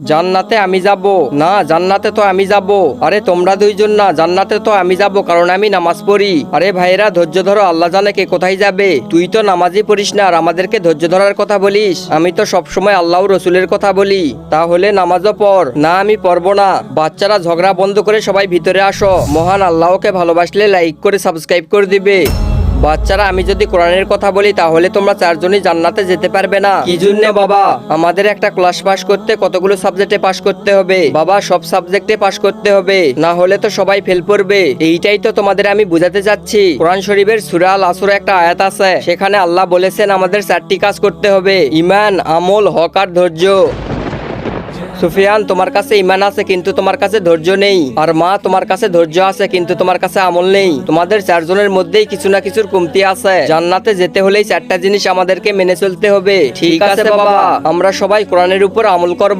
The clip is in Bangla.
জান্নাতে আমি যাব না, জান্নাতে তো আমি যাব। আরে তোমরা দুইজন না, জান্নাতে তো আমি যাব, কারণ আমি নামাজ পড়ি। আরে ভাইরা ধৈর্য ধরো, আল্লাহ জানে কে কোথায় যাবে। তুই তো নামাজই পড়িস না আর আমাদেরকে ধৈর্য ধরার কথা বলিস। আমি তো সবসময় আল্লাহ রসুলের কথা বলি। তাহলে নামাজও পড়। না, আমি পড়বো না। বাচ্চারা ঝগড়া বন্ধ করে সবাই ভিতরে আসো। মহান আল্লাহকে ভালোবাসলে লাইক করে সাবস্ক্রাইব করে দিবে। বাচ্চারা, আমি যদি কোরআনের কথা বলি তাহলে তোমরা চারজনই জান্নাতে যেতে পারবে না। কি জন্য বাবা? আমাদের একটা ক্লাস পাস করতে কতগুলো সাবজেক্টে পাস করতে হবে বাবা, সব সাবজেক্টে পাস করতে হবে, না হলে তো সবাই ফেল করবে। এইটাই তো তোমাদের আমি বুঝাতে চাচ্ছি। কোরআন শরীফের সূরা আল আসরে একটা আয়াত আছে, সেখানে আল্লাহ বলেছেন আমাদের 4টি কাজ করতে হবে: ঈমান, আমল, হক আর ধৈর্য। সুফিয়ান, তোমার কাছে ঈমান আছে কিন্তু তোমার কাছে ধৈর্য নেই। আর মা, তোমার কাছে ধৈর্য আছে কিন্তু তোমার কাছে আমল নেই। তোমাদের চারজনের মধ্যেই কিছু না কিছুর কমতি আছে। জান্নাতে যেতে হলেই 4টা জিনিস আমাদেরকে মেনে চলতে হবে। ঠিক আছে বাবা, আমরা সবাই কোরআনের উপর আমল করব।